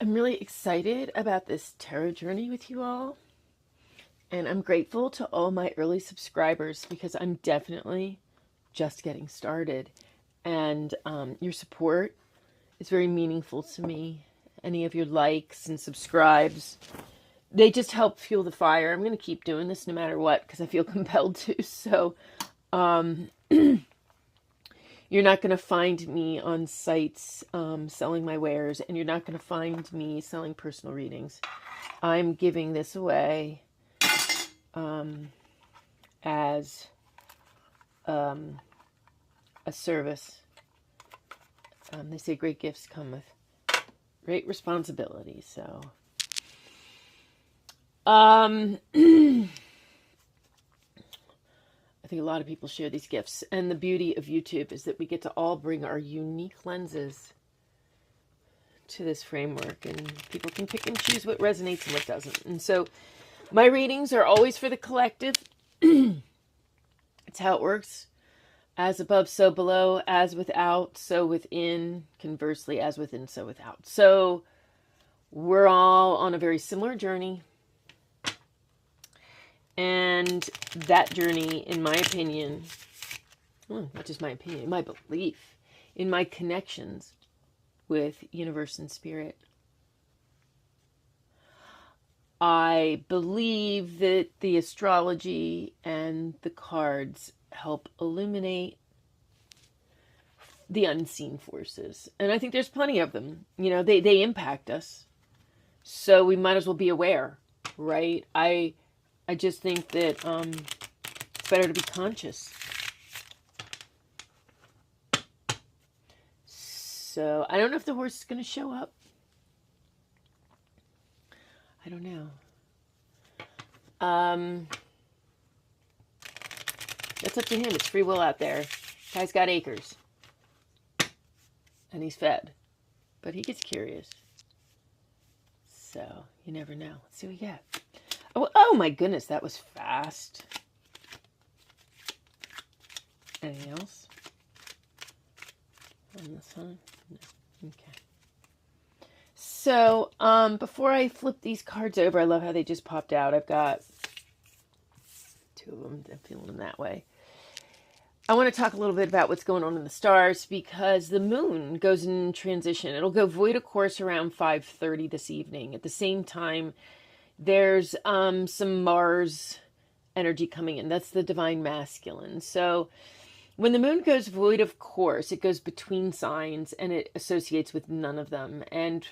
I'm really excited about this tarot journey with you all. And I'm grateful to all my early subscribers because I'm definitely just getting started. And your support is very meaningful to me. Any of your likes and subscribes, they just help fuel the fire. I'm going to keep doing this no matter what because I feel compelled to. So you're not going to find me on sites selling my wares, and you're not going to find me selling personal readings. I'm giving this away as a service. They say great gifts come with great responsibility. So, I think a lot of people share these gifts. And the beauty of YouTube is that we get to all bring our unique lenses to this framework, and people can pick and choose what resonates and what doesn't. And so my readings are always for the collective. It's how it works. As above, so below. As without, so within. Conversely, as within, so without. So we're all on a very similar journey. And that journey, in my opinion, not just my opinion, my belief, in my connections with universe and spirit, I believe that the astrology and the cards help illuminate the unseen forces. And I think there's plenty of them. You know, they impact us. So we might as well be aware, right? I just think that it's better to be conscious. So I don't know if the horse is going to show up. I don't know. That's up to him. It's free will out there. Guy's got acres. And he's fed. But he gets curious. So you never know. Let's see what we get. Oh my goodness, that was fast. Anything else on this one? No. Okay. So, before I flip these cards over, I love how they just popped out. I've got two of them. I'm feeling them that way. I want to talk a little bit about what's going on in the stars because the moon goes in transition. It'll go void of course around 5:30 this evening. At the same time, there's some Mars energy coming in. That's the divine masculine. So when the moon goes void of course, it goes between signs and it associates with none of them. And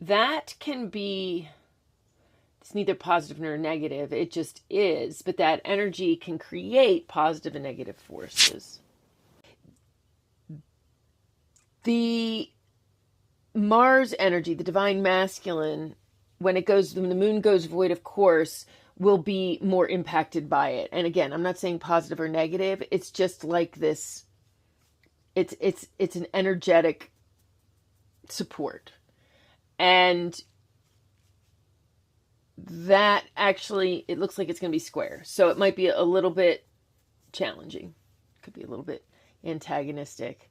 that can be, it's neither positive nor negative. It just is. But that energy can create positive and negative forces. The Mars energy, the divine masculine, when the moon goes void of course, will be more impacted by it. And again, I'm not saying positive or negative. It's just like this. It's an energetic support. And that actually, it looks like it's going to be square. So it might be a little bit challenging. Could be a little bit antagonistic.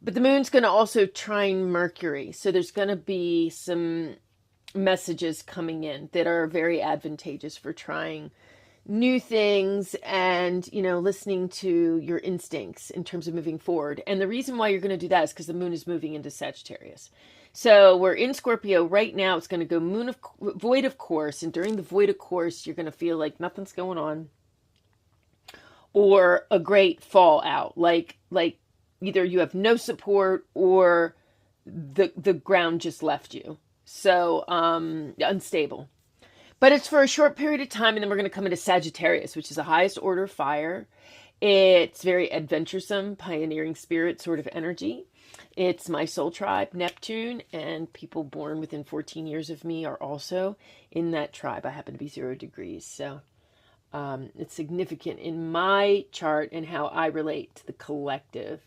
But the moon's going to also trine Mercury. So there's going to be some messages coming in that are very advantageous for trying new things and, listening to your instincts in terms of moving forward. And the reason why you're going to do that is because the moon is moving into Sagittarius. So we're in Scorpio right now. It's going to go void of course. And during the void of course, you're going to feel like nothing's going on or a great fallout. Like either you have no support or the ground just left you. So, unstable. But it's for a short period of time, and then we're going to come into Sagittarius, which is the highest order fire. It's very adventuresome, pioneering spirit sort of energy. It's my soul tribe, Neptune, and people born within 14 years of me are also in that tribe. I happen to be 0 degrees, so it's significant in my chart and how I relate to the collective.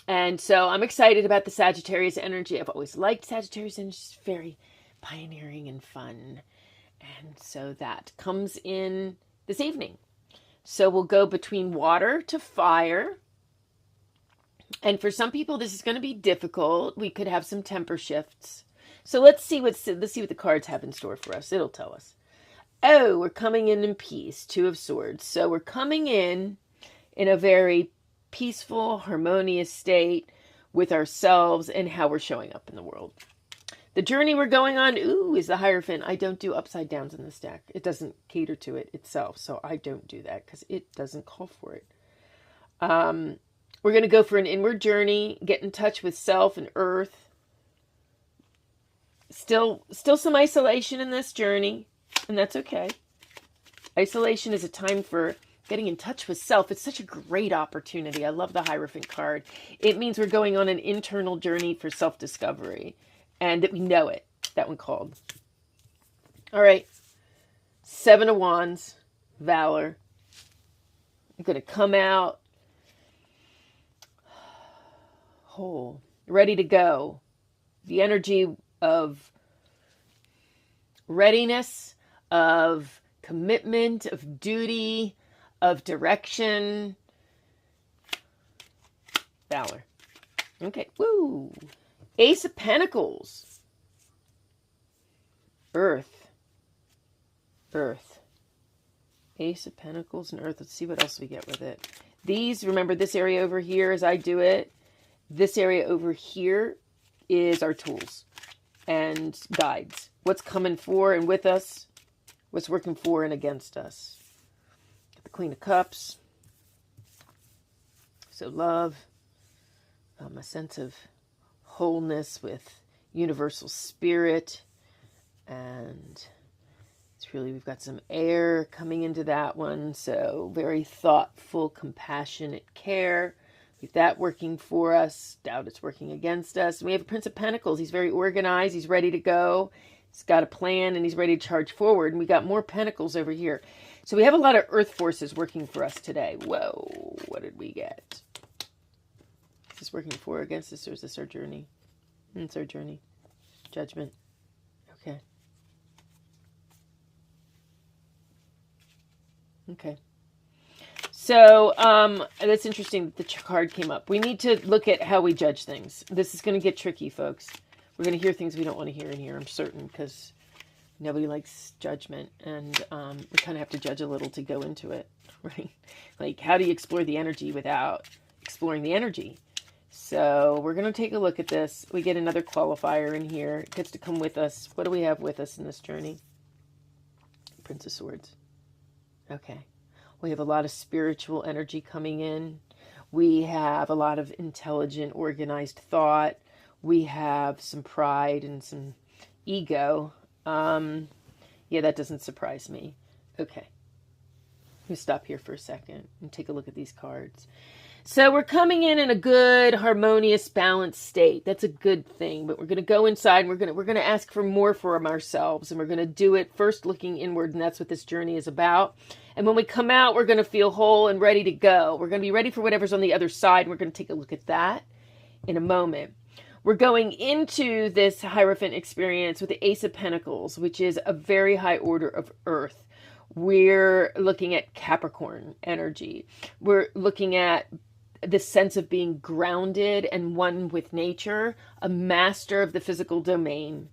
And so I'm excited about the Sagittarius energy. I've always liked Sagittarius energy. It's very pioneering and fun. And so that comes in this evening. So we'll go between water to fire. And for some people, this is going to be difficult. We could have some temper shifts. So let's see what the cards have in store for us. It'll tell us. Oh, we're coming in peace. Two of Swords. So we're coming in a very peaceful, harmonious state with ourselves and how we're showing up in the world. The journey we're going on, is the Hierophant. I don't do upside downs in this deck. It doesn't cater to it itself, so I don't do that because it doesn't call for it. We're going to go for an inward journey, get in touch with self and earth. Still some isolation in this journey, and that's okay. Isolation is a time for getting in touch with self. It's such a great opportunity. I love the Hierophant card. It means we're going on an internal journey for self-discovery. And that we know it. That one called. All right. 7 of Wands. Valor. I'm going to come out whole. Ready to go. The energy of readiness, of commitment, of duty, of direction. Valor. Okay. Woo. Ace of Pentacles. Earth. Earth. Ace of Pentacles and Earth. Let's see what else we get with it. These, remember this area over here as I do it. This area over here is our tools and guides. What's coming for and with us. What's working for and against us. The Queen of Cups. So love. A sense of wholeness with universal spirit, and it's really, we've got some air coming into that one, so very thoughtful, compassionate care. We've that working for us. Doubt it's working against us. And we have a Prince of Pentacles. He's very organized. He's ready to go. He's got a plan and he's ready to charge forward. And we got more Pentacles over here. So we have a lot of earth forces working for us today. Whoa, what did we get? Is this working for or against us, or is this our journey? It's our journey. Judgment. Okay. Okay. So, that's interesting that the card came up. We need to look at how we judge things. This is going to get tricky, folks. We're going to hear things we don't want to hear in here, I'm certain, because nobody likes judgment. And we kind of have to judge a little to go into it, right? Like, how do you explore the energy without exploring the energy? So we're going to take a look at this. We get another qualifier in here. It gets to come with us. What do we have with us in this journey? Prince of Swords. Okay. We have a lot of spiritual energy coming in. We have a lot of intelligent, organized thought. We have some pride and some ego. Yeah, that doesn't surprise me. Okay. Let me stop here for a second and take a look at these cards. So we're coming in a good, harmonious, balanced state. That's a good thing. But we're going to go inside. And we're going to ask for more from ourselves, and we're going to do it first looking inward, and that's what this journey is about. And when we come out, we're going to feel whole and ready to go. We're going to be ready for whatever's on the other side. And we're going to take a look at that in a moment. We're going into this Hierophant experience with the Ace of Pentacles, which is a very high order of earth. We're looking at Capricorn energy. We're looking at the sense of being grounded and one with nature, a master of the physical domain.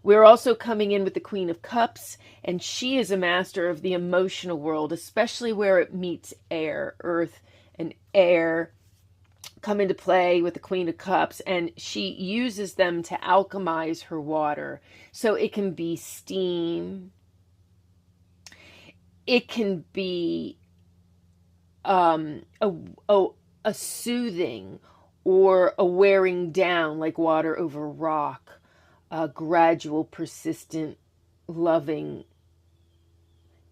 We're also coming in with the Queen of Cups, and she is a master of the emotional world, especially where it meets air. Earth and air come into play with the Queen of Cups, and she uses them to alchemize her water. So it can be steam. It can be a soothing or a wearing down, like water over rock, a gradual, persistent, loving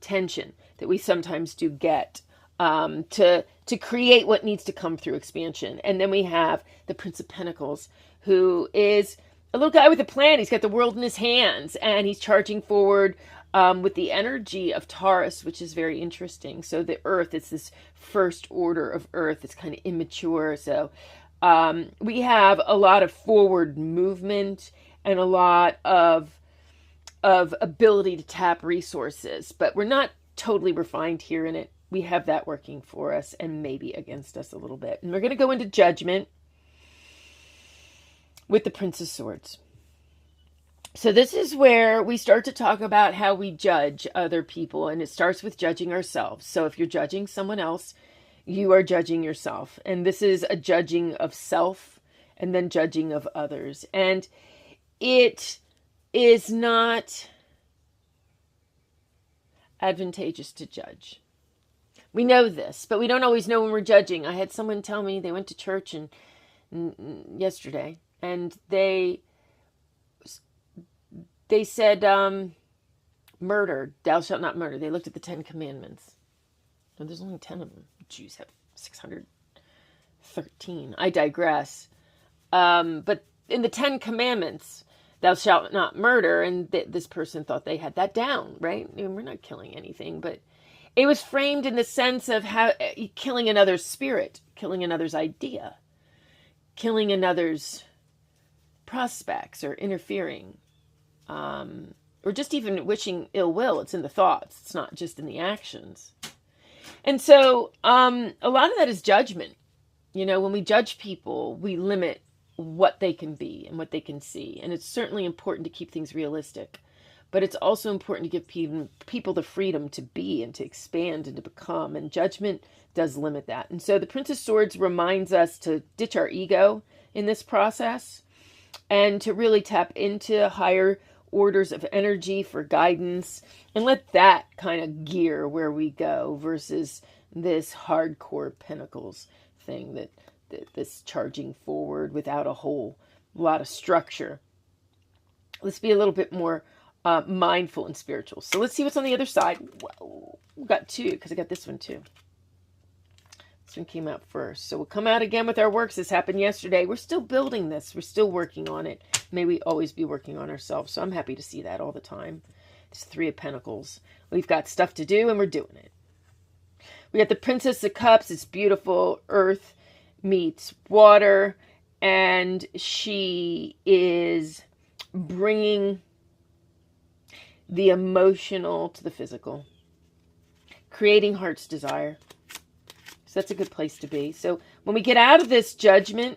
tension that we sometimes do get to create what needs to come through expansion. And then we have the Prince of Pentacles, who is a little guy with a plan. He's got the world in his hands, and he's charging forward with the energy of Taurus, which is very interesting. So the earth, it's this first order of earth. It's kind of immature. So we have a lot of forward movement and a lot of ability to tap resources, but we're not totally refined here in it. We have that working for us and maybe against us a little bit. And we're going to go into judgment with the Prince of Swords. So this is where we start to talk about how we judge other people, and it starts with judging ourselves. So if you're judging someone else, you are judging yourself. And this is a judging of self and then judging of others. And it is not advantageous to judge. We know this, but we don't always know when we're judging. I had someone tell me they went to church and yesterday, and they said, murder, thou shalt not murder. They looked at the 10 commandments. No, there's only 10 of them. Jews have 613. I digress. But in the 10 commandments, thou shalt not murder, and this person thought they had that down, right? I mean, we're not killing anything, but it was framed in the sense of how killing another's spirit, killing another's idea, killing another's prospects, or interfering, or just even wishing ill will. It's in the thoughts. It's not just in the actions. And so a lot of that is judgment. You know, when we judge people, we limit what they can be and what they can see. And it's certainly important to keep things realistic. But it's also important to give people the freedom to be and to expand and to become. And judgment does limit that. And so the Prince of Swords reminds us to ditch our ego in this process and to really tap into higher orders of energy for guidance and let that kind of gear where we go versus this hardcore Pentacles thing, that this charging forward without a whole lot of structure. Let's be a little bit more mindful and spiritual. So let's see what's on the other side. Whoa, we got two, because I got this one too. This one came out first. So we'll come out again with our works. This happened yesterday. We're still building this. We're still working on it. May we always be working on ourselves. So I'm happy to see that all the time. It's 3 of Pentacles. We've got stuff to do and we're doing it. We got the Princess of Cups. It's beautiful. Earth meets water. And she is bringing the emotional to the physical. Creating heart's desire. So that's a good place to be. So when we get out of this judgment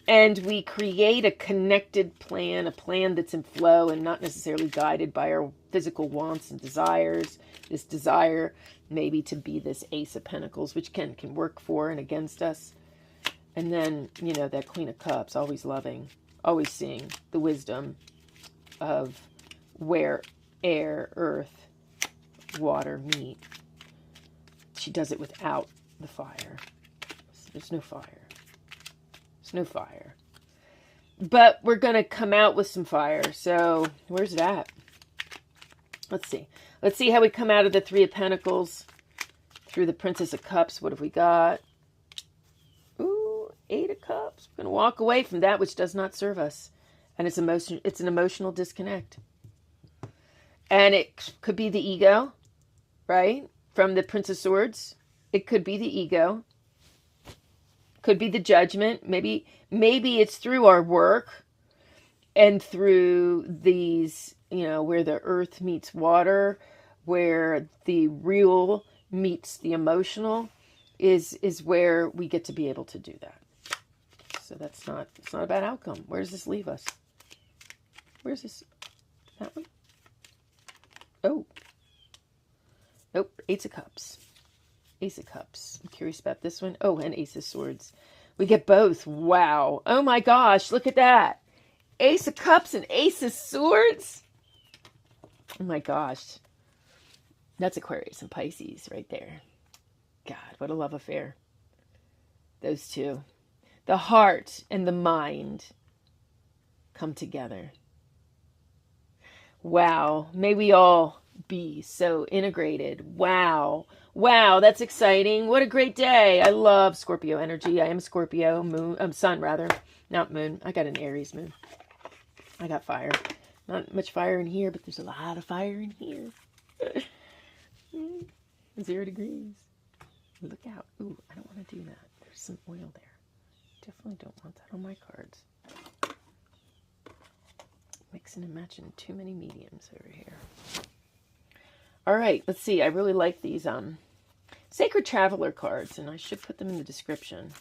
and we create a connected plan, a plan that's in flow and not necessarily guided by our physical wants and desires, this desire maybe to be this Ace of Pentacles, which can work for and against us. And then, you know, that Queen of Cups, always loving, always seeing the wisdom of where air, earth, water meet. She does it without the fire. There's no fire. There's no fire. But we're going to come out with some fire. So where's it at? Let's see. Let's see how we come out of the 3 of Pentacles through the Princess of Cups. What have we got? Ooh, 8 of Cups. We're going to walk away from that which does not serve us. And it's an emotional disconnect. And it could be the ego, right? From the Prince of Swords. It could be the ego. Could be the judgment. Maybe it's through our work and through these, you know, where the earth meets water, where the real meets the emotional is where we get to be able to do that. So it's not a bad outcome. Where does this leave us? Where's this? That one? Oh. Nope. 8 of Cups. Ace of Cups. I'm curious about this one. Oh, and Ace of Swords. We get both. Wow. Oh my gosh. Look at that. Ace of Cups and Ace of Swords. Oh my gosh. That's Aquarius and Pisces right there. God, what a love affair. Those two. The heart and the mind come together. Wow. May we all be so integrated. Wow. Wow, that's exciting. What a great day. I love Scorpio energy. I am Scorpio, sun rather, not moon. I got an Aries moon. I got fire. Not much fire in here, but there's a lot of fire in here. 0 degrees. Look out. Ooh, I don't want to do that. There's some oil there. Definitely don't want that on my cards. Mixing and matching too many mediums over here. All right, let's see. I really like these Sacred Traveler cards, and I should put them in the description.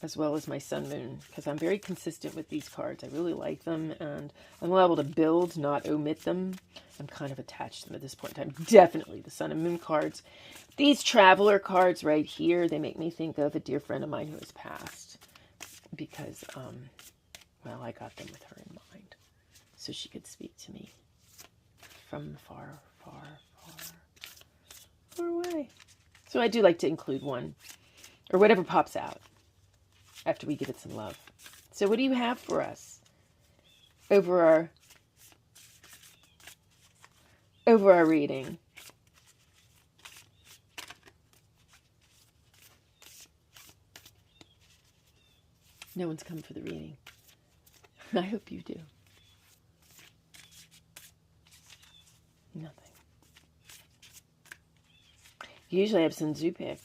as well as my sun moon, because I'm very consistent with these cards. I really like them, and I'm able to build, not omit them. I'm kind of attached to them at this point in time. Definitely the sun and moon cards. These traveler cards right here, they make me think of a dear friend of mine who has passed, because, well, I got them with her in mind, so she could speak to me from far, far, far, far away. So I do like to include one, or whatever pops out after we give it some love. So what do you have for us over our reading? No one's come for the reading. I hope you do. Nothing. Usually I have Sun Tzu pick.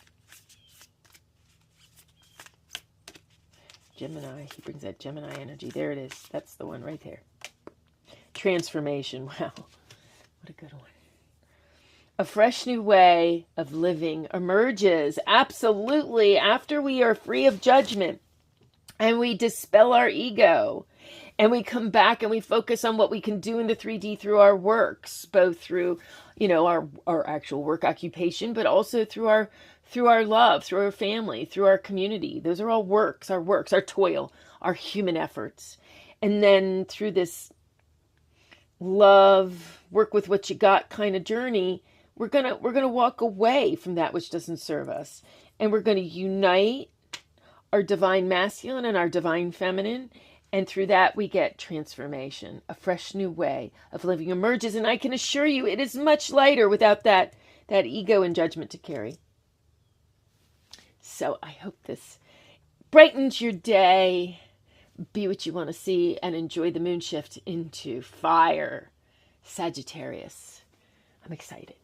Gemini. He brings that Gemini energy. There it is. That's the one right there. Transformation. Wow. What a good one. A fresh new way of living emerges. Absolutely. After we are free of judgment and we dispel our ego and we come back and we focus on what we can do in the 3D through our works, both through, you know, our actual work occupation, but also through our love, through our family, through our community. Those are all works, our toil, our human efforts. And then through this love, work with what you got kind of journey, we're gonna walk away from that which doesn't serve us. And we're gonna unite our divine masculine and our divine feminine. And through that, we get transformation. A fresh new way of living emerges. And I can assure you, it is much lighter without that ego and judgment to carry. So I hope this brightens your day. Be what you want to see and enjoy the moon shift into fire. Sagittarius. I'm excited.